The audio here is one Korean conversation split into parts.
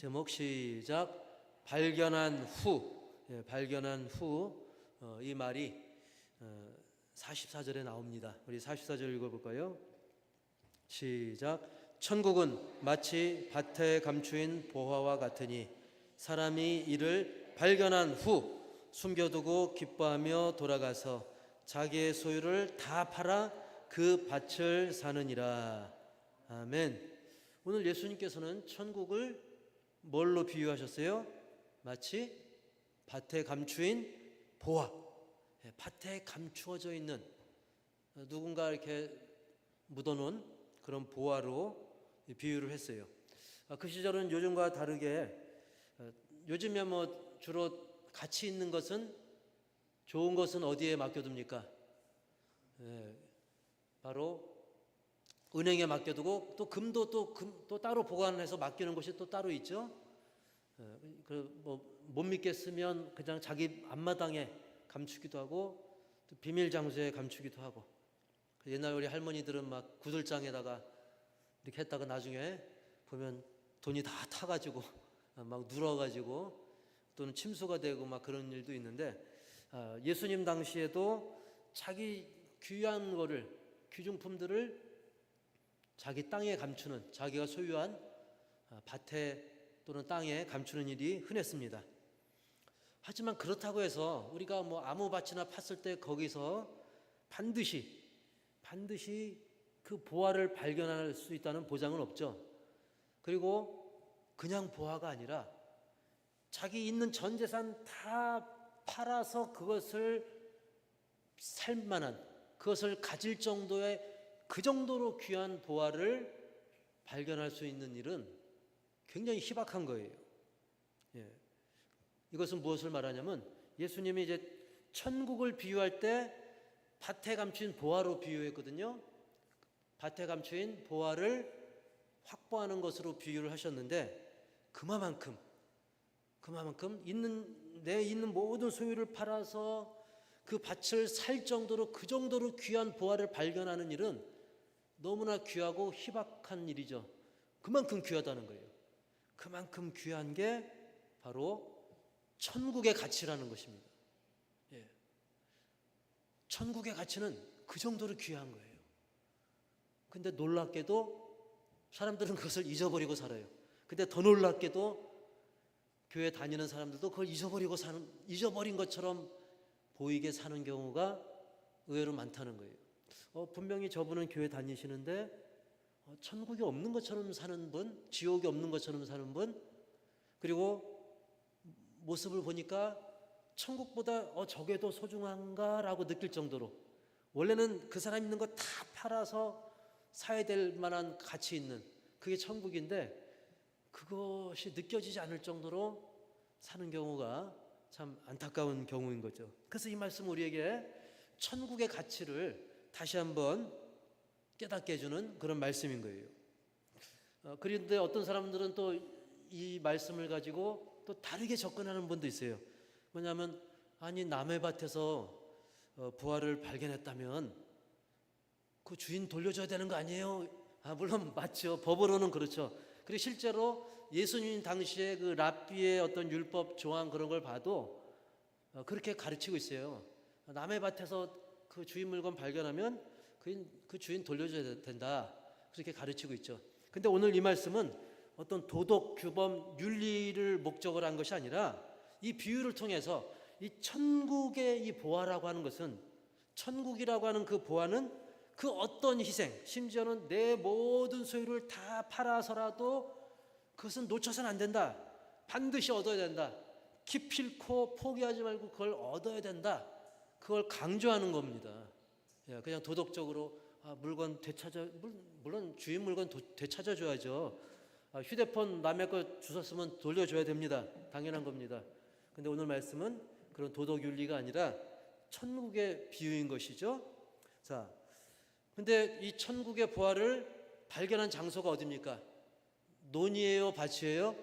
제목 시작. 발견한 후. 발견한 후. 이 말이 44절에 나옵니다. 우리 44절 읽어볼까요? 시작. 천국은 마치 밭에 감추인 보화와 같으니 사람이 이를 발견한 후 숨겨두고 기뻐하며 돌아가서 자기의 소유를 다 팔아 그 밭을 사느니라. 아멘. 오늘 예수님께서는 천국을 뭘로 비유하셨어요? 마치 밭에 감추인 보화, 밭에 감추어져 있는 누군가 이렇게 묻어놓은 그런 보화로 비유를 했어요. 그 시절은 요즘과 다르게 요즘에 주로 가치 있는 것은, 좋은 것은 어디에 맡겨둡니까? 바로 은행에 맡겨두고, 또 금도 또 따로 보관해서 맡기는 것이 또 따로 있죠. 못 믿겠으면 그냥 자기 앞마당에 감추기도 하고, 또 비밀 장소에 감추기도 하고. 옛날 우리 할머니들은 막 구들장에다가 이렇게 했다가 나중에 보면 돈이 다 타가지고 막 눌어가지고 또는 침수가 되고 막 그런 일도 있는데, 예수님 당시에도 자기 귀한 거를, 귀중품들을 자기 땅에 감추는, 자기가 소유한 밭에 또는 땅에 감추는 일이 흔했습니다. 하지만 그렇다고 해서 우리가 아무 밭이나 팠을 때 거기서 반드시 그 보화를 발견할 수 있다는 보장은 없죠. 그리고 그냥 보화가 아니라 자기 있는 전 재산 다 팔아서 그것을 살 만한, 그것을 가질 정도의, 그 정도로 귀한 보화를 발견할 수 있는 일은 굉장히 희박한 거예요. 이것은 무엇을 말하냐면, 예수님이 이제 천국을 비유할 때 밭에 감추인 보화로 비유했거든요. 밭에 감추인 보화를 확보하는 것으로 비유를 하셨는데, 그만큼 내 있는 모든 소유를 팔아서 그 밭을 살 정도로, 그 정도로 귀한 보화를 발견하는 일은 너무나 귀하고 희박한 일이죠. 그만큼 귀하다는 거예요. 그만큼 귀한 게 바로 천국의 가치라는 것입니다. 천국의 가치는 그 정도로 귀한 거예요. 근데 놀랍게도 사람들은 그것을 잊어버리고 살아요. 근데 더 놀랍게도 교회 다니는 사람들도 그걸 잊어버린 것처럼 보이게 사는 경우가 의외로 많다는 거예요. 분명히 저분은 교회 다니시는데 천국이 없는 것처럼 사는 분, 지옥이 없는 것처럼 사는 분, 그리고 모습을 보니까 천국보다 저게 더 소중한가라고 느낄 정도로, 원래는 그 사람 있는 거 다 팔아서 사야 될 만한 가치 있는 그게 천국인데 그것이 느껴지지 않을 정도로 사는 경우가 참 안타까운 경우인 거죠. 그래서 이 말씀 우리에게 천국의 가치를 다시 한번 깨닫게 해주는 그런 말씀인 거예요. 그런데 어떤 사람들은 또 이 말씀을 가지고 또 다르게 접근하는 분도 있어요. 뭐냐면, 아니 남의 밭에서 부활을 발견했다면 그 주인 돌려줘야 되는 거 아니에요? 물론 맞죠. 법으로는 그렇죠. 그리고 실제로 예수님 당시에 그 랍비의 어떤 율법 조항 그런 걸 봐도 그렇게 가르치고 있어요. 남의 밭에서 그 주인 물건 발견하면 그 주인 돌려줘야 된다, 그렇게 가르치고 있죠. 근데 오늘 이 말씀은 어떤 도덕, 규범, 윤리를 목적으로 한 것이 아니라 이 비유를 통해서 이 천국의 이 보화라고 하는 것은, 천국이라고 하는 그 보화는 그 어떤 희생, 심지어는 내 모든 소유를 다 팔아서라도 그것은 놓쳐서는 안 된다, 반드시 얻어야 된다, 기필코 포기하지 말고 그걸 얻어야 된다, 그걸 강조하는 겁니다. 그냥 도덕적으로 물건 물론 주인 물건 되찾아줘야죠. 휴대폰 남의 거 주웠으면 돌려줘야 됩니다. 당연한 겁니다. 근데 오늘 말씀은 그런 도덕 윤리가 아니라 천국의 비유인 것이죠. 자, 근데 이 천국의 보화를 발견한 장소가 어디입니까? 논이에요, 밭이에요?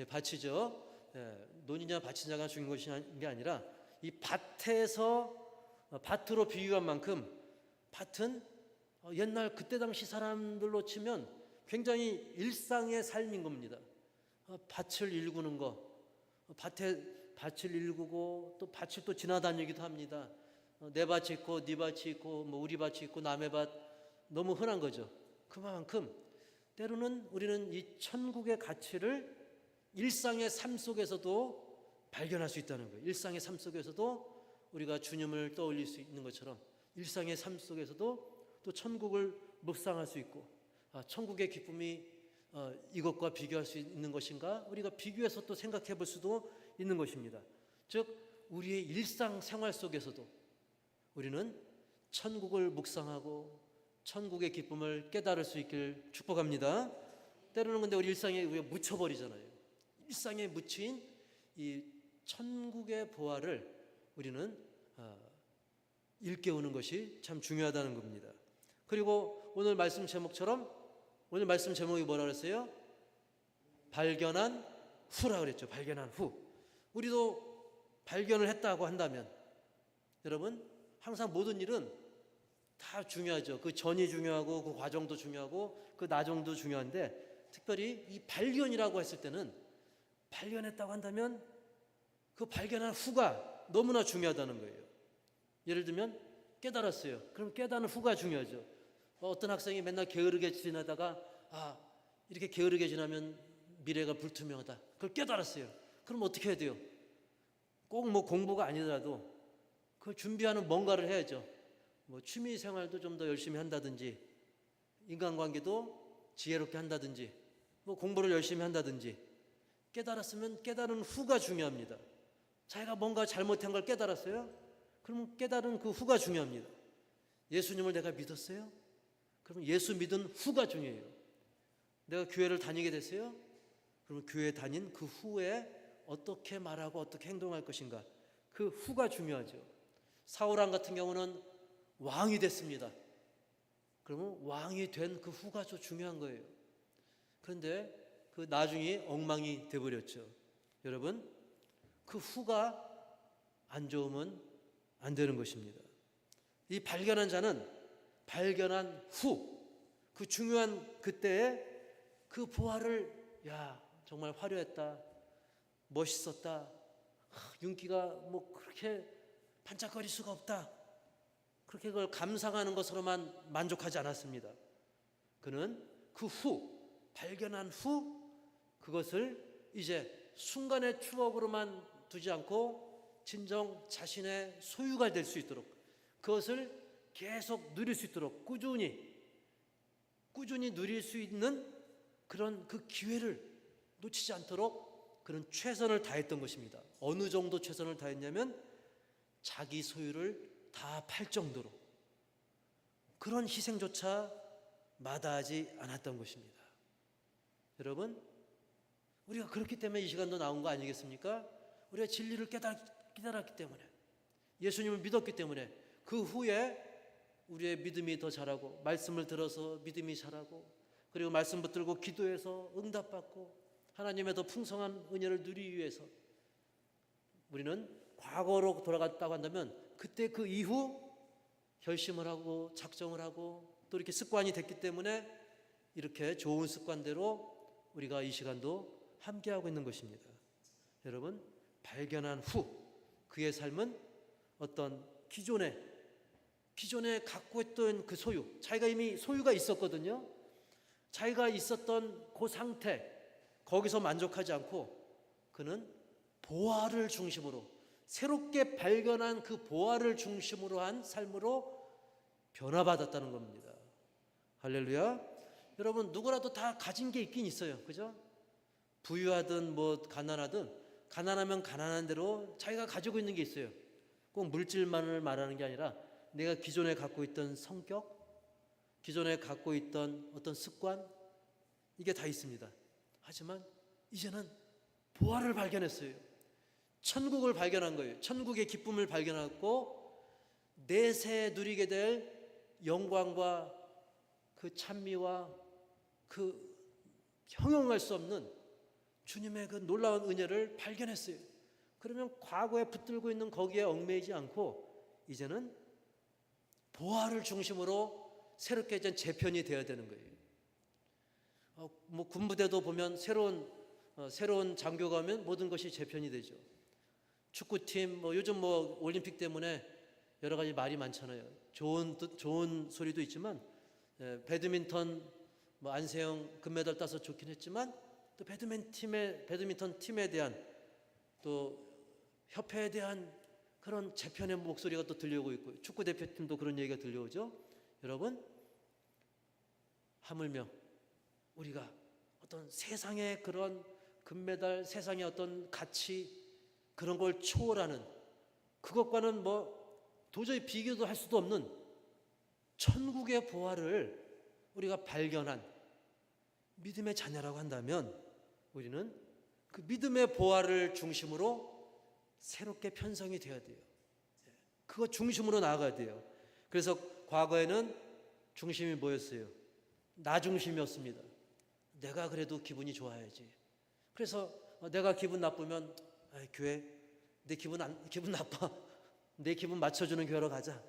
밭이죠. 논이냐 밭이냐가 중요한 게 아니라 이 밭으로 비유한 만큼, 밭은 옛날 그때 당시 사람들로 치면 굉장히 일상의 삶인 겁니다. 밭을 일구는 거, 밭에 밭을 일구고 또 밭을 또 지나다니기도 합니다. 내 밭이 있고 네 밭이 있고 뭐 우리 밭이 있고 남의 밭, 너무 흔한 거죠. 그만큼 때로는 우리는 이 천국의 가치를 일상의 삶 속에서도 발견할 수 있다는 거예요. 일상의 삶 속에서도 우리가 주님을 떠올릴 수 있는 것처럼 일상의 삶 속에서도 또 천국을 묵상할 수 있고, 천국의 기쁨이 이것과 비교할 수 있는 것인가, 우리가 비교해서 또 생각해 볼 수도 있는 것입니다. 즉 우리의 일상 생활 속에서도 우리는 천국을 묵상하고 천국의 기쁨을 깨달을 수 있길 축복합니다. 때로는 근데 우리 일상에 우리가 묻혀버리잖아요. 일상에 묻힌 이 천국의 보화를 우리는 일깨우는 것이 참 중요하다는 겁니다. 그리고 오늘 말씀 제목처럼, 오늘 말씀 제목이 뭐라 그랬어요? 발견한 후라 그랬죠. 발견한 후. 우리도 발견을 했다고 한다면, 여러분, 항상 모든 일은 다 중요하죠. 그 전이 중요하고 그 과정도 중요하고 그 나중도 중요한데, 특별히 이 발견이라고 했을 때는, 발견했다고 한다면 그 발견한 후가 너무나 중요하다는 거예요. 예를 들면 깨달았어요. 그럼 깨닫는 후가 중요하죠. 어떤 학생이 맨날 게으르게 지내다가 이렇게 게으르게 지나면 미래가 불투명하다. 그걸 깨달았어요. 그럼 어떻게 해야 돼요? 꼭 뭐 공부가 아니더라도 그 준비하는 뭔가를 해야죠. 뭐 취미 생활도 좀 더 열심히 한다든지, 인간관계도 지혜롭게 한다든지, 뭐 공부를 열심히 한다든지. 깨달았으면 깨달은 후가 중요합니다. 자기가 뭔가 잘못한 걸 깨달았어요? 그러면 깨달은 그 후가 중요합니다. 예수님을 내가 믿었어요? 그러면 예수 믿은 후가 중요해요. 내가 교회를 다니게 됐어요? 그러면 교회 다닌 그 후에 어떻게 말하고 어떻게 행동할 것인가, 그 후가 중요하죠. 사울왕 같은 경우는 왕이 됐습니다. 그러면 왕이 된 그 후가 좀 중요한 거예요. 그런데 그 나중에 엉망이 돼버렸죠. 여러분, 그 후가 안 좋으면 안 되는 것입니다. 이 발견한 자는 발견한 후, 그 중요한 그때에 그 보화를, 정말 화려했다, 멋있었다, 윤기가 뭐 그렇게 반짝거릴 수가 없다, 그렇게 그걸 감상하는 것으로만 만족하지 않았습니다. 그는 그 후, 발견한 후, 그것을 이제 순간의 추억으로만 두지 않고 진정 자신의 소유가 될 수 있도록, 그것을 계속 누릴 수 있도록 꾸준히 누릴 수 있는 그런 그 기회를 놓치지 않도록 그런 최선을 다했던 것입니다. 어느 정도 최선을 다했냐면 자기 소유를 다 팔 정도로, 그런 희생조차 마다하지 않았던 것입니다. 여러분, 우리가 그렇기 때문에 이 시간도 나온 거 아니겠습니까? 우리가 진리를 깨달았기 때문에, 예수님을 믿었기 때문에, 그 후에 우리의 믿음이 더 자라고, 말씀을 들어서 믿음이 자라고, 그리고 말씀 붙들고 기도해서 응답받고 하나님의 더 풍성한 은혜를 누리기 위해서 우리는 과거로 돌아갔다고 한다면, 그때 그 이후 결심을 하고 작정을 하고 또 이렇게 습관이 됐기 때문에 이렇게 좋은 습관대로 우리가 이 시간도 함께하고 있는 것입니다. 여러분, 발견한 후 그의 삶은 어떤 기존에 갖고 있던 그 소유, 자기가 이미 소유가 있었거든요. 자기가 있었던 그 상태, 거기서 만족하지 않고 그는 보화를 중심으로, 새롭게 발견한 그 보화를 중심으로 한 삶으로 변화받았다는 겁니다. 할렐루야. 여러분, 누구라도 다 가진 게 있긴 있어요. 그죠? 부유하든 뭐 가난하든, 가난하면 가난한 대로 자기가 가지고 있는 게 있어요. 꼭 물질만을 말하는 게 아니라 내가 기존에 갖고 있던 성격, 기존에 갖고 있던 어떤 습관, 이게 다 있습니다. 하지만 이제는 보화를 발견했어요. 천국을 발견한 거예요. 천국의 기쁨을 발견하고 내세 누리게 될 영광과 그 찬미와 그 형용할 수 없는 주님의 그 놀라운 은혜를 발견했어요. 그러면 과거에 붙들고 있는 거기에 얽매이지 않고 이제는 보화를 중심으로 새롭게 이제 재편이 되어야 되는 거예요. 뭐 군부대도 보면 새로운 새로운 장교가 오면 모든 것이 재편이 되죠. 축구팀, 요즘 올림픽 때문에 여러 가지 말이 많잖아요. 좋은 소리도 있지만, 배드민턴, 안세영 금메달 따서 좋긴 했지만, 또 배드민턴 팀에 대한, 또 협회에 대한 그런 재편의 목소리가 또 들려오고 있고, 축구 대표팀도 그런 얘기가 들려오죠. 여러분, 하물며 우리가 어떤 세상의 그런 금메달, 세상의 어떤 가치, 그런 걸 초월하는, 그것과는 도저히 비교도 할 수도 없는 천국의 보화를 우리가 발견한 믿음의 자녀라고 한다면, 우리는 그 믿음의 보화를 중심으로 새롭게 편성이 되어야 돼요. 그거 중심으로 나아가야 돼요. 그래서 과거에는 중심이 뭐였어요? 나 중심이었습니다. 내가 그래도 기분이 좋아야지. 그래서 내가 기분 나쁘면 교회, 내 기분 나빠, 내 기분 맞춰주는 교회로 가자.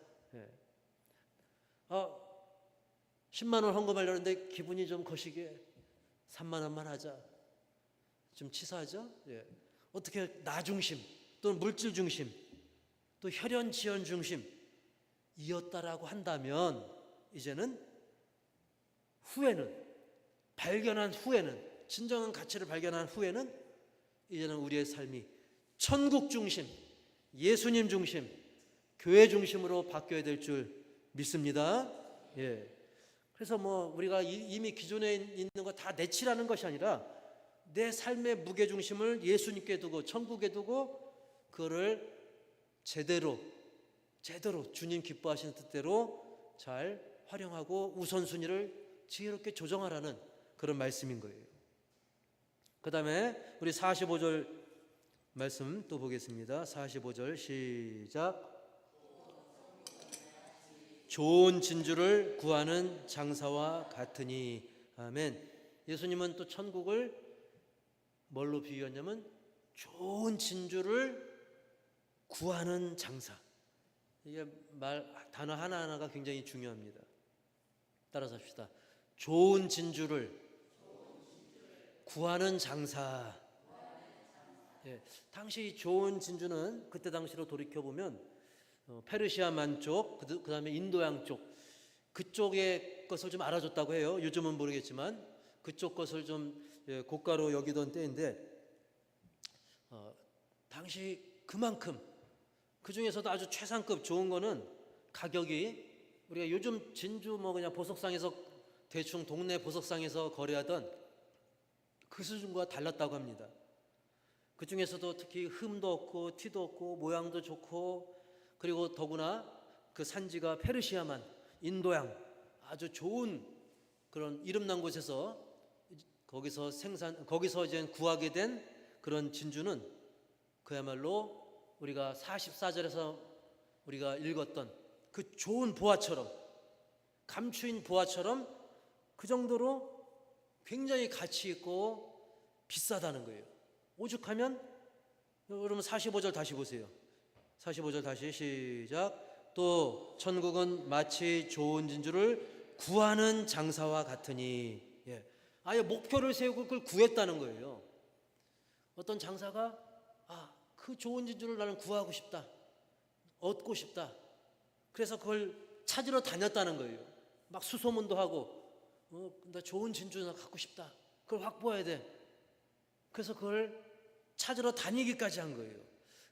10만 원 헌금하려는데 기분이 좀 거시기에 3만 원만 하자. 좀 치사하죠? 어떻게 나 중심, 또는 물질 중심, 또 혈연 지연 중심이었다라고 한다면, 이제는 발견한 후에는, 진정한 가치를 발견한 후에는, 이제는 우리의 삶이 천국 중심, 예수님 중심, 교회 중심으로 바뀌어야 될 줄 믿습니다. 그래서 우리가 이미 기존에 있는 거 다 내치라는 것이 아니라, 내 삶의 무게중심을 예수님께 두고 천국에 두고, 그거를 제대로 주님 기뻐하시는 뜻대로 잘 활용하고 우선순위를 지혜롭게 조정하라는 그런 말씀인 거예요. 그 다음에 우리 45절 말씀 또 보겠습니다. 45절 시작. 좋은 진주를 구하는 장사와 같으니. 아멘. 예수님은 또 천국을 뭘로 비유했냐면 좋은 진주를 구하는 장사. 이게 단어 하나하나가 굉장히 중요합니다. 따라서 합시다. 좋은 진주를 구하는 장사. 당시 좋은 진주는 그때 당시로 돌이켜보면 페르시아 만쪽, 그 다음에 인도양 쪽, 그쪽의 것을 좀 알아줬다고 해요. 요즘은 모르겠지만 그쪽 것을 좀 고가로 여기던 때인데, 당시 그만큼 그 중에서도 아주 최상급 좋은 거는 가격이, 우리가 요즘 진주 그냥 보석상에서 대충 동네 보석상에서 거래하던 그 수준과 달랐다고 합니다. 그 중에서도 특히 흠도 없고 티도 없고 모양도 좋고, 그리고 더구나 그 산지가 페르시아만, 인도양, 아주 좋은 그런 이름난 곳에서 거기서 이제 구하게 된 그런 진주는 그야말로 우리가 44절에서 우리가 읽었던 그 좋은 보화처럼, 감추인 보화처럼 그 정도로 굉장히 가치 있고 비싸다는 거예요. 오죽하면, 여러분 45절 다시 보세요. 45절 다시 시작. 또 천국은 마치 좋은 진주를 구하는 장사와 같으니. 아예 목표를 세우고 그걸 구했다는 거예요. 어떤 장사가 그 좋은 진주를 나는 구하고 싶다, 얻고 싶다. 그래서 그걸 찾으러 다녔다는 거예요. 막 수소문도 하고, 나 좋은 진주 나 갖고 싶다, 그걸 확보해야 돼. 그래서 그걸 찾으러 다니기까지 한 거예요.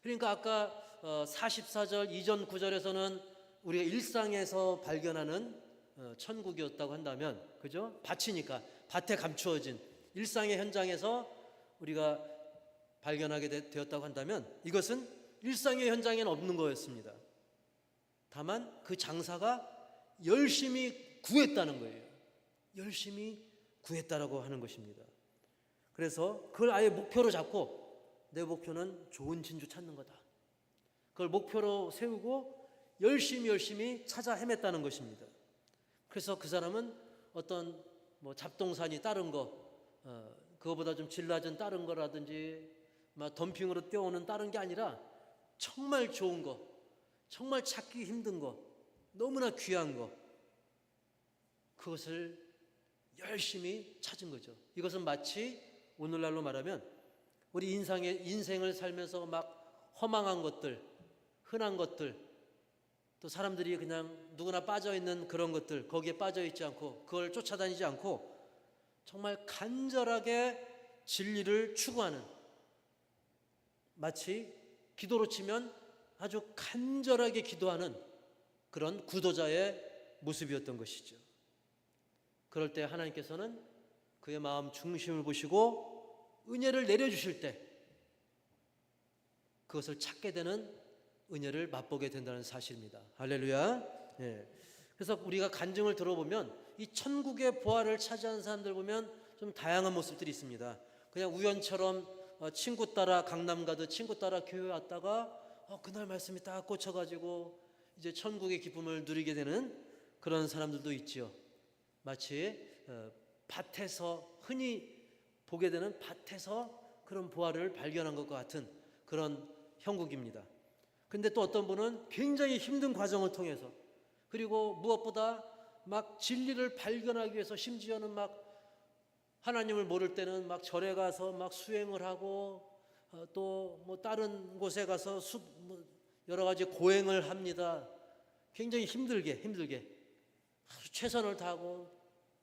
그러니까 아까 44절 이전 9절에서는 우리가 일상에서 발견하는 천국이었다고 한다면, 그죠? 밭이니까 밭에 감추어진 일상의 현장에서 우리가 발견하게 되었다고 한다면, 이것은 일상의 현장에는 없는 거였습니다. 다만 그 장사가 열심히 구했다는 거예요. 열심히 구했다라고 하는 것입니다. 그래서 그걸 아예 목표로 잡고, 내 목표는 좋은 진주 찾는 거다, 그걸 목표로 세우고 열심히 찾아 헤맸다는 것입니다. 그래서 그 사람은 어떤 잡동사니 다른 거, 그거보다 좀 질 낮은 다른 거라든지 막 덤핑으로 떼어오는 다른 게 아니라 정말 좋은 거, 정말 찾기 힘든 거, 너무나 귀한 거, 그것을 열심히 찾은 거죠. 이것은 마치 오늘날로 말하면 우리 인생을 살면서 막 허망한 것들, 흔한 것들, 또 사람들이 그냥 누구나 빠져 있는 그런 것들, 거기에 빠져 있지 않고 그걸 쫓아다니지 않고 정말 간절하게 진리를 추구하는, 마치 기도로 치면 아주 간절하게 기도하는 그런 구도자의 모습이었던 것이죠. 그럴 때 하나님께서는 그의 마음 중심을 보시고 은혜를 내려주실 때 그것을 찾게 되는 은혜를 맛보게 된다는 사실입니다. 할렐루야. 예. 그래서 우리가 간증을 들어보면 이 천국의 보화를 차지하는 사람들 보면 좀 다양한 모습들이 있습니다. 그냥 우연처럼 친구 따라 강남 가듯 친구 따라 교회 왔다가 그날 말씀이 딱 꽂혀가지고 이제 천국의 기쁨을 누리게 되는 그런 사람들도 있죠. 마치 밭에서 흔히 보게 되는 밭에서 그런 보화를 발견한 것과 같은 그런 형국입니다. 근데 또 어떤 분은 굉장히 힘든 과정을 통해서, 그리고 무엇보다 막 진리를 발견하기 위해서 심지어는 막 하나님을 모를 때는 막 절에 가서 막 수행을 하고 또 뭐 다른 곳에 가서 여러 가지 고행을 합니다. 굉장히 힘들게 최선을 다하고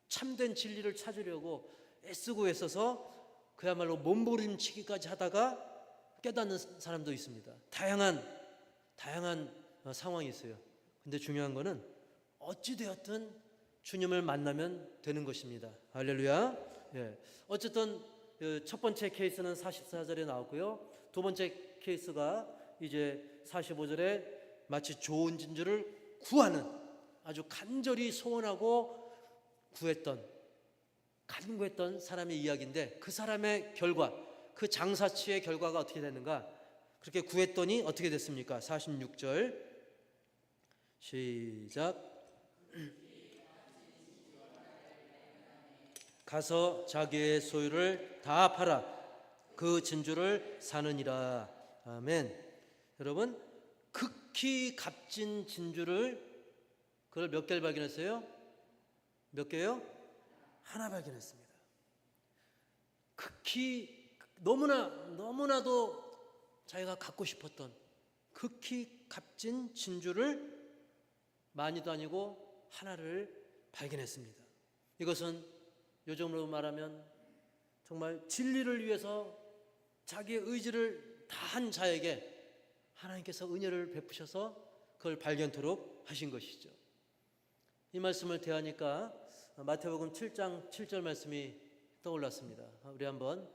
참된 진리를 찾으려고 애쓰고 애써서 그야말로 몸부림치기까지 하다가 깨닫는 사람도 있습니다. 다양한 상황이 있어요. 근데 중요한 거는 어찌되었든 주님을 만나면 되는 것입니다. 할렐루야. 예. 어쨌든 첫 번째 케이스는 44절에 나왔고요. 두 번째 케이스가 이제 45절에 마치 좋은 진주를 구하는, 아주 간절히 소원하고 간구했던 사람의 이야기인데, 그 사람의 결과, 그 장사치의 결과가 어떻게 됐는가? 그렇게 구했더니 어떻게 됐습니까? 46절 시작. 가서 자기의 소유를 다 팔아 그 진주를 사느니라. 아멘. 여러분, 극히 값진 진주를, 그걸 몇 개를 발견했어요? 몇 개요? 하나 발견했습니다. 극히 너무나도 자기가 갖고 싶었던 극히 값진 진주를 많이도 아니고 하나를 발견했습니다. 이것은 요즘으로 말하면 정말 진리를 위해서 자기의 의지를 다한 자에게 하나님께서 은혜를 베푸셔서 그걸 발견토록 하신 것이죠. 이 말씀을 대하니까 마태복음 7장 7절 말씀이 떠올랐습니다. 우리 한번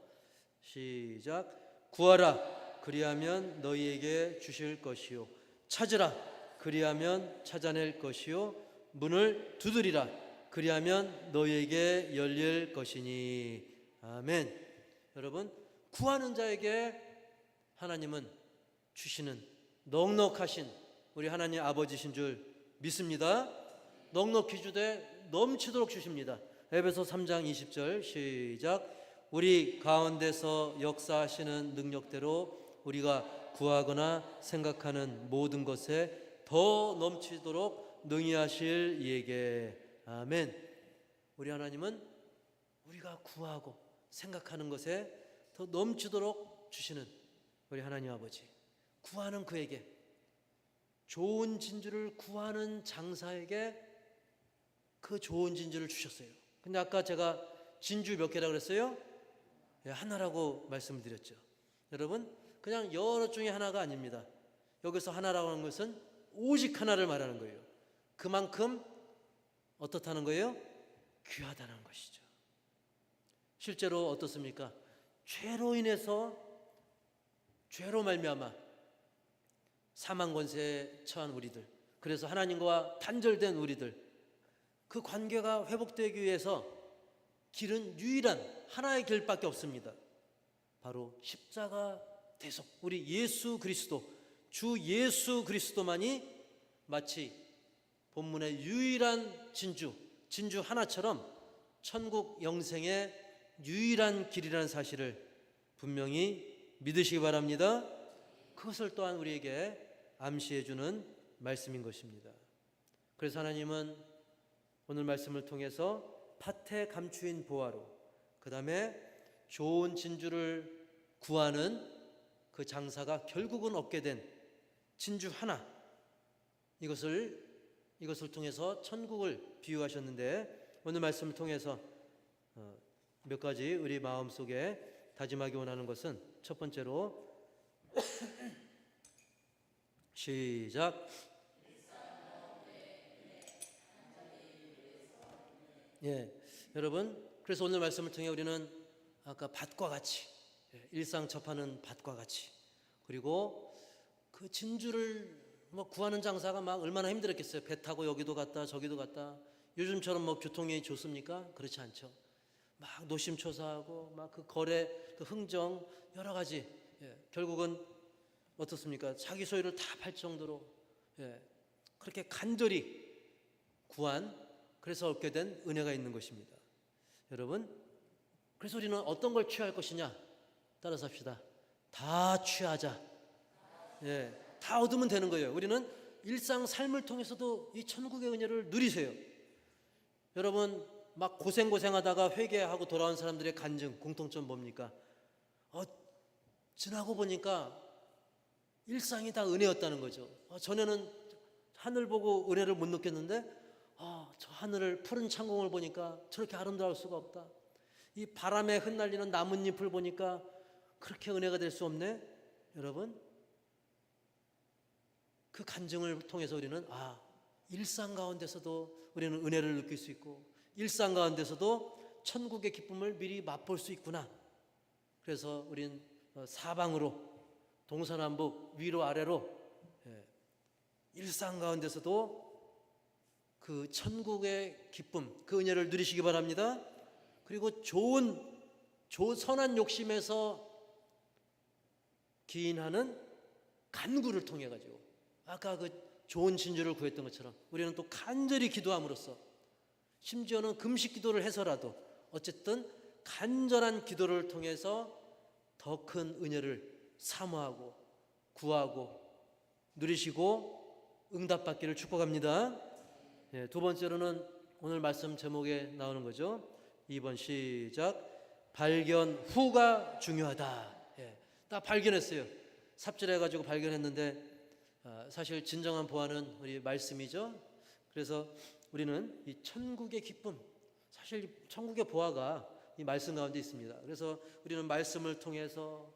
시작. 구하라 그리하면 너희에게 주실 것이요, 찾으라 그리하면 찾아낼 것이요, 문을 두드리라 그리하면 너희에게 열릴 것이니. 아멘. 여러분, 구하는 자에게 하나님은 주시는 넉넉하신 우리 하나님 아버지신 줄 믿습니다. 넉넉히 주되 넘치도록 주십니다. 에베소 3장 20절 시작. 우리 가운데서 역사하시는 능력대로 우리가 구하거나 생각하는 모든 것에 더 넘치도록 능히 하실 이에게. 아멘. 우리 하나님은 우리가 구하고 생각하는 것에 더 넘치도록 주시는 우리 하나님 아버지, 구하는 그에게, 좋은 진주를 구하는 장사에게 그 좋은 진주를 주셨어요. 근데 아까 제가 진주 몇 개라고 그랬어요? 하나라고 말씀을 드렸죠. 여러분, 그냥 여러 중에 하나가 아닙니다. 여기서 하나라고 하는 것은 오직 하나를 말하는 거예요. 그만큼 어떻다는 거예요? 귀하다는 것이죠. 실제로 어떻습니까? 죄로 인해서, 죄로 말미암아 사망 권세에 처한 우리들, 그래서 하나님과 단절된 우리들, 그 관계가 회복되기 위해서 길은 유일한 하나의 길밖에 없습니다. 바로 십자가 대속, 우리 예수 그리스도, 주 예수 그리스도만이 마치 본문의 유일한 진주 하나처럼 천국 영생의 유일한 길이라는 사실을 분명히 믿으시기 바랍니다. 그것을 또한 우리에게 암시해 주는 말씀인 것입니다. 그래서 하나님은 오늘 말씀을 통해서 밭에 감추인 보화로, 그 다음에 좋은 진주를 구하는 그 장사가 결국은 얻게 된 진주 하나, 이것을 통해서 천국을 비유하셨는데, 오늘 말씀을 통해서 몇 가지 우리 마음속에 다짐하기 원하는 것은, 첫 번째로 시작. 여러분, 그래서 오늘 말씀을 통해 우리는 아까 밭과 같이, 일상 접하는 밭과 같이, 그리고 그 진주를 구하는 장사가 막 얼마나 힘들었겠어요. 배 타고 여기도 갔다 저기도 갔다. 요즘처럼 교통이 좋습니까? 그렇지 않죠. 막 노심초사하고 막 그 거래, 그 흥정, 여러 가지. 결국은 어떻습니까? 자기 소유를 다 팔 정도로 그렇게 간절히 구한, 그래서 얻게 된 은혜가 있는 것입니다. 여러분, 그래서 우리는 어떤 걸 취할 것이냐? 따라서 합시다. 다 취하자. 다 얻으면 되는 거예요. 우리는 일상 삶을 통해서도 이 천국의 은혜를 누리세요. 여러분, 막 고생하다가 회개하고 돌아온 사람들의 간증, 공통점 뭡니까? 지나고 보니까 일상이 다 은혜였다는 거죠. 전에는 하늘 보고 은혜를 못 느꼈는데 저 하늘을, 푸른 창공을 보니까 저렇게 아름다울 수가 없다. 이 바람에 흩날리는 나뭇잎을 보니까 그렇게 은혜가 될 수 없네. 여러분, 그 간증을 통해서 우리는 일상 가운데서도 우리는 은혜를 느낄 수 있고, 일상 가운데서도 천국의 기쁨을 미리 맛볼 수 있구나. 그래서 우린 사방으로, 동서남북, 위로 아래로 일상 가운데서도 그 천국의 기쁨, 그 은혜를 누리시기 바랍니다. 그리고 선한 욕심에서 기인하는 간구를 통해 가지고, 아까 그 좋은 진주를 구했던 것처럼 우리는 또 간절히 기도함으로써, 심지어는 금식 기도를 해서라도 어쨌든 간절한 기도를 통해서 더 큰 은혜를 사모하고 구하고 누리시고 응답받기를 축복합니다. 두 번째로는 오늘 말씀 제목에 나오는 거죠. 2번 시작. 발견 후가 중요하다. 딱 발견했어요. 삽질해가지고 발견했는데 사실 진정한 보화는 우리 말씀이죠. 그래서 우리는 이 천국의 기쁨, 사실 천국의 보화가 이 말씀 가운데 있습니다. 그래서 우리는 말씀을 통해서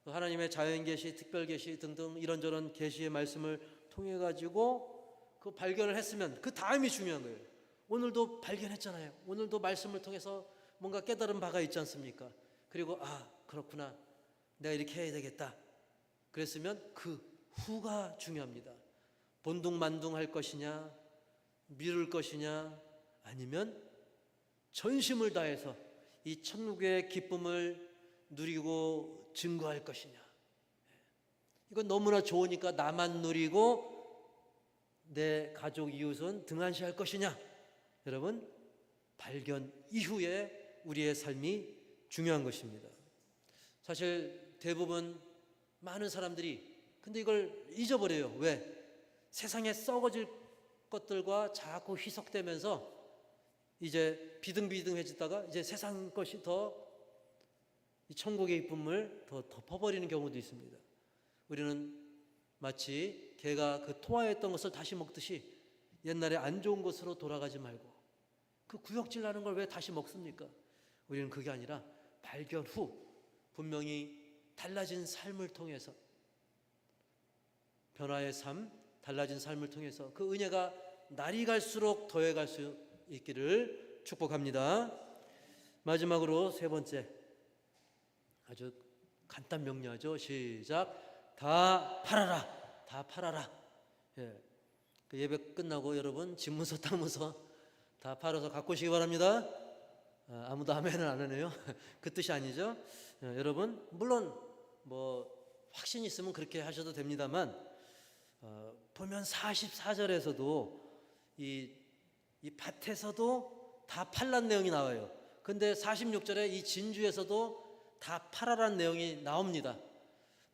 하나님의 자연 계시, 특별 계시 등등 이런저런 계시의 말씀을 통해 가지고 그 발견을 했으면 그 다음이 중요한 거예요. 오늘도 발견했잖아요. 오늘도 말씀을 통해서 뭔가 깨달은 바가 있지 않습니까? 그리고 그렇구나, 내가 이렇게 해야 되겠다. 그랬으면 그 후가 중요합니다. 본둥만둥할 것이냐, 미룰 것이냐, 아니면 전심을 다해서 이 천국의 기쁨을 누리고 증거할 것이냐. 이건 너무나 좋으니까 나만 누리고 내 가족 이웃은 등한시할 것이냐. 여러분, 발견 이후에 우리의 삶이 중요한 것입니다. 사실 대부분 많은 사람들이 근데 이걸 잊어버려요. 왜? 세상에 썩어질 것들과 자꾸 희석되면서 이제 비등비등해지다가 이제 세상 것이 더 이 천국의 기쁨을 더 덮어버리는 경우도 있습니다. 우리는 마치 개가 그 토하였던 것을 다시 먹듯이 옛날에 안 좋은 것으로 돌아가지 말고, 그 구역질 나는 걸 왜 다시 먹습니까? 우리는 그게 아니라 발견 후 분명히 달라진 삶을 통해서, 변화의 삶, 달라진 삶을 통해서 그 은혜가 날이 갈수록 더해갈 수 있기를 축복합니다. 마지막으로 세 번째, 아주 간단 명료하죠. 시작. 다 팔아라. 다 팔아라. 그 예배 끝나고 여러분 집문서 땅문서 다 팔아서 갖고 오시기 바랍니다. 아무도 아멘을 안 하네요. 그 뜻이 아니죠. 여러분, 물론 확신 있으면 그렇게 하셔도 됩니다만, 보면 44절에서도 이 밭에서도 다 팔란 내용이 나와요. 근데 46절에 이 진주에서도 다 팔아란 내용이 나옵니다.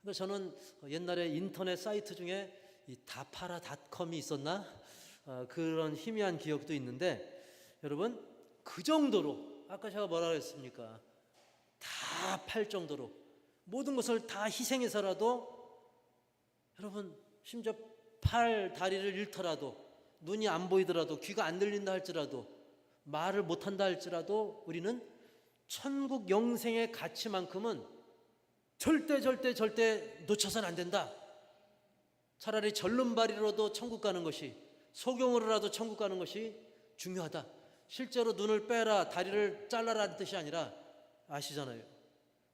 그래서 저는 옛날에 인터넷 사이트 중에 이 다팔아닷컴이 있었나? 그런 희미한 기억도 있는데, 여러분 그 정도로 아까 제가 뭐라 그랬습니까? 다 다 팔 정도로 모든 것을 다 희생해서라도 여러분 심지어 팔, 다리를 잃더라도 눈이 안 보이더라도 귀가 안 들린다 할지라도 말을 못한다 할지라도 우리는 천국 영생의 가치만큼은 절대 놓쳐서는 안 된다. 차라리 절름발이로도 천국 가는 것이, 소경으로라도 천국 가는 것이 중요하다. 실제로 눈을 빼라, 다리를 잘라라는 뜻이 아니라 아시잖아요.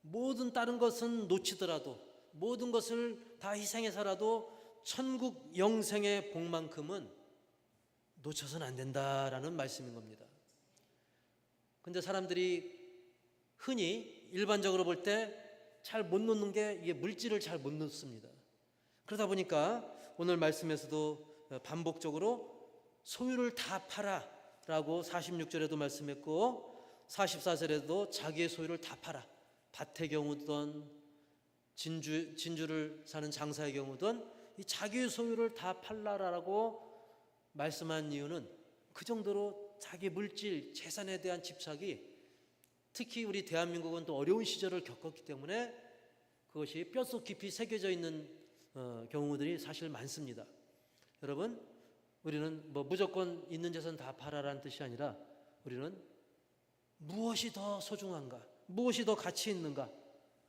모든 다른 것은 놓치더라도 모든 것을 다 희생해서라도 천국 영생의 복만큼은 놓쳐서는 안 된다라는 말씀인 겁니다. 근데 사람들이 흔히 일반적으로 볼 때 잘 못 놓는 게 이게 물질을 잘 못 놓습니다. 그러다 보니까 오늘 말씀에서도 반복적으로 소유를 다 팔아 라고 46절에도 말씀했고 44절에도 자기의 소유를 다 팔아, 밭의 경우든 진주를 사는 장사의 경우든 이 자기의 소유를 다 팔라라고 말씀한 이유는 그 정도로 자기 물질, 재산에 대한 집착이 특히 우리 대한민국은 또 어려운 시절을 겪었기 때문에 그것이 뼛속 깊이 새겨져 있는 경우들이 사실 많습니다. 여러분, 우리는 뭐 무조건 있는 재산 다 팔아라는 뜻이 아니라 우리는 무엇이 더 소중한가, 무엇이 더 가치 있는가,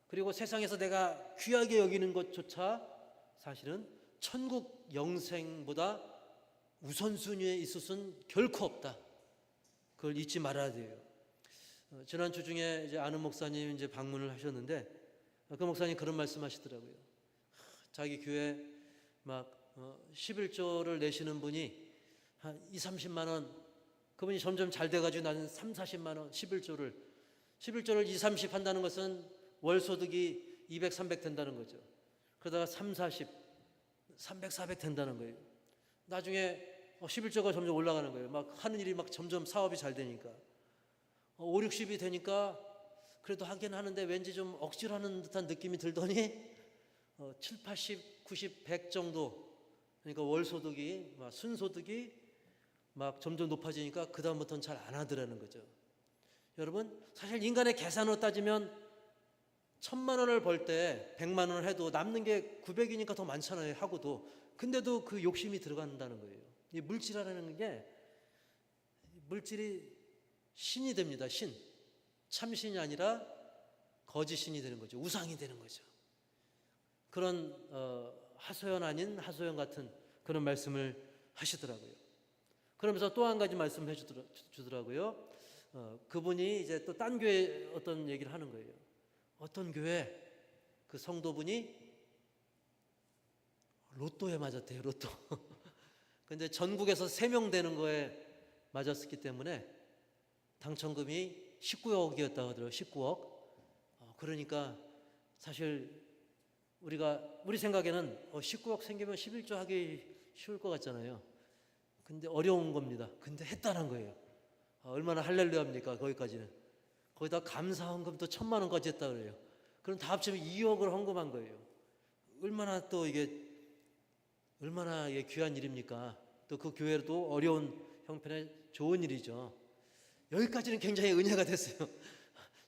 그리고 세상에서 내가 귀하게 여기는 것조차 사실은 천국 영생보다 우선순위에 있을 수는 결코 없다. 그걸 잊지 말아야 돼요. 지난 주 중에 이제 아는 목사님 이제 방문을 하셨는데 그 목사님 그런 말씀하시더라고요. 자기 교회 막 11조를 내시는 분이 한 2, 30만 원, 그분이 점점 잘 돼가지고 나는 3, 40만 원 11조를 2, 30 한다는 것은 월 소득이 200, 300 된다는 거죠. 그러다가 3, 40, 300, 400 된다는 거예요. 나중에 11조가 점점 올라가는 거예요. 막 하는 일이 막 점점 사업이 잘 되니까 5, 60이 되니까 그래도 하긴 하는데 왠지 좀 억지로 하는 듯한 느낌이 들더니 7, 80, 90, 100 정도, 그러니까 월 소득이 순소득이 막 점점 높아지니까 그 다음부터는 잘 안 하더라는 거죠. 여러분, 사실 인간의 계산으로 따지면 1,000만 원을 벌 때 100만 원을 해도 남는 게 900이니까 더 많잖아요, 하고도. 근데도 그 욕심이 들어간다는 거예요. 이 물질이라는 게 물질이 신이 됩니다. 신. 참신이 아니라 거짓신이 되는 거죠. 우상이 되는 거죠. 그런 하소연 아닌 하소연 같은 그런 말씀을 하시더라고요. 그러면서 또 한 가지 말씀을 해주더라고요. 그분이 이제 또 딴 교회 어떤 얘기를 하는 거예요. 어떤 교회 그 성도분이 로또에 맞았대요. 로또. 근데 전국에서 3명 되는 거에 맞았기 때문에 당첨금이 19억이었다고 하더라고요. 19억. 그러니까 사실 우리 생각에는 19억 생기면 11조 하기 쉬울 것 같잖아요. 근데 어려운 겁니다. 근데 했다는 거예요. 얼마나 할렐루야입니까? 거기까지는. 거기다 감사헌금도 1,000만 원까지 했다 그래요. 그럼 다 합치면 2억을 헌금한 거예요. 얼마나 또 이게 귀한 일입니까? 또 그 교회도 어려운 형편에 좋은 일이죠. 여기까지는 굉장히 은혜가 됐어요.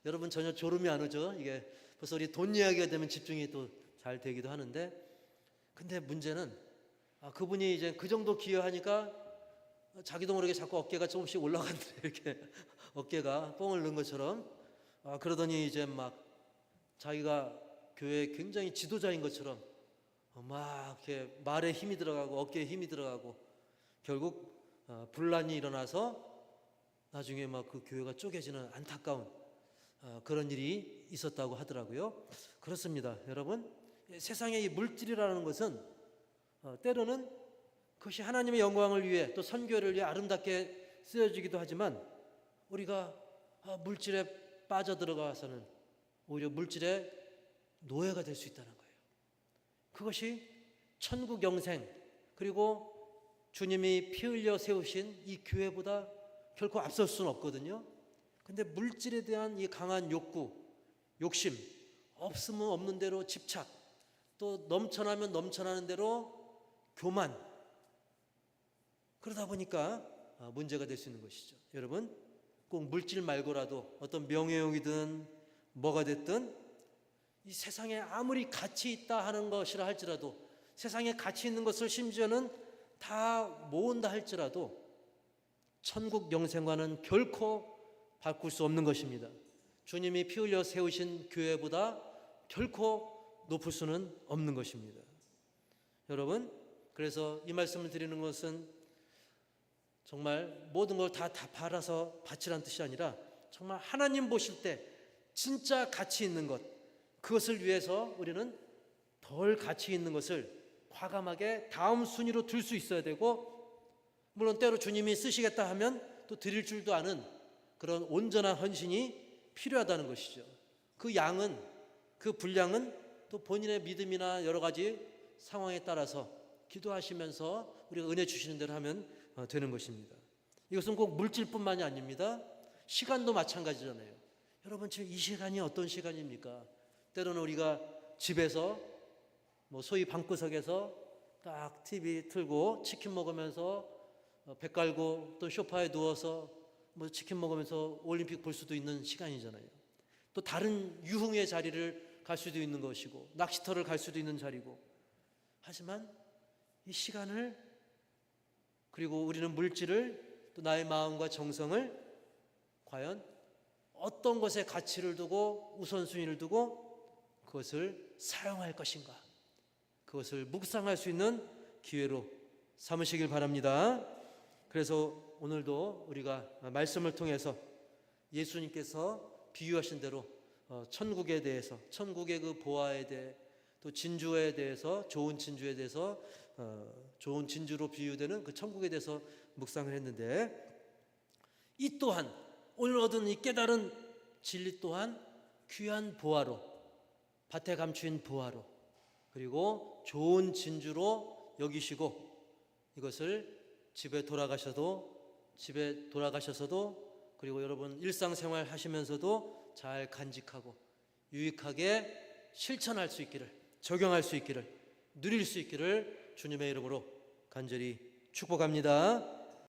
여러분 전혀 졸음이 안 오죠? 이게 벌써 우리 돈 이야기가 되면 집중이 또 잘 되기도 하는데, 근데 문제는 그분이 이제 그 정도 기여하니까 자기도 모르게 자꾸 어깨가 조금씩 올라간대. 이렇게 어깨가 뽕을 넣은 것처럼. 그러더니 이제 막 자기가 교회 굉장히 지도자인 것처럼 막 이렇게 말에 힘이 들어가고 어깨에 힘이 들어가고 결국 분란이 일어나서 나중에 막 그 교회가 쪼개지는 안타까운 그런 일이 있었다고 하더라고요. 그렇습니다. 여러분, 세상의 이 물질이라는 것은 때로는 그것이 하나님의 영광을 위해 또 선교를 위해 아름답게 쓰여지기도 하지만 우리가 물질에 빠져들어가서는 오히려 물질의 노예가 될 수 있다는 거예요. 그것이 천국 영생, 그리고 주님이 피 흘려 세우신 이 교회보다 결코 앞설 수는 없거든요. 근데 물질에 대한 이 강한 욕구, 욕심, 없으면 없는 대로 집착, 또 넘쳐나면 넘쳐나는 대로 교만, 그러다 보니까 문제가 될 수 있는 것이죠. 여러분, 꼭 물질 말고라도 어떤 명예욕이든 뭐가 됐든 이 세상에 아무리 가치 있다 하는 것이라 할지라도, 세상에 가치 있는 것을 심지어는 다 모은다 할지라도 천국 영생과는 결코 바꿀 수 없는 것입니다. 주님이 피 흘려 세우신 교회보다 결코 높을 수는 없는 것입니다. 여러분, 그래서 이 말씀을 드리는 것은 정말 모든 걸 다 팔아서 바치라는 뜻이 아니라 정말 하나님 보실 때 진짜 가치 있는 것, 그것을 위해서 우리는 덜 가치 있는 것을 과감하게 다음 순위로 들 수 있어야 되고, 물론 때로 주님이 쓰시겠다 하면 또 드릴 줄도 아는 그런 온전한 헌신이 필요하다는 것이죠. 그 양은, 그 분량은 또 본인의 믿음이나 여러 가지 상황에 따라서 기도하시면서 우리가 은혜 주시는 대로 하면 되는 것입니다. 이것은 꼭 물질뿐만이 아닙니다. 시간도 마찬가지잖아요. 여러분, 지금 이 시간이 어떤 시간입니까? 때로는 우리가 집에서 소위 방구석에서 딱 TV 틀고 치킨 먹으면서 배 깔고 또 소파에 누워서 치킨 먹으면서 올림픽 볼 수도 있는 시간이잖아요. 또 다른 유흥의 자리를 갈 수도 있는 것이고, 낚시터를 갈 수도 있는 자리고. 하지만 이 시간을, 그리고 우리는 물질을, 또 나의 마음과 정성을 과연 어떤 것에 가치를 두고 우선순위를 두고 그것을 사용할 것인가, 그것을 묵상할 수 있는 기회로 삼으시길 바랍니다. 그래서 오늘도 우리가 말씀을 통해서 예수님께서 비유하신 대로 천국에 대해서, 천국의 그 보화에 대해, 또 진주에 대해서, 좋은 진주에 대해서, 좋은 진주로 비유되는 그 천국에 대해서 묵상을 했는데, 이 또한 오늘 얻은 이 깨달은 진리 또한 귀한 보화로, 밭에 감추인 보화로, 그리고 좋은 진주로 여기시고, 이것을 집에 돌아가셔서도 그리고 여러분 일상생활 하시면서도 잘 간직하고 유익하게 실천할 수 있기를, 적용할 수 있기를, 누릴 수 있기를 주님의 이름으로 간절히 축복합니다.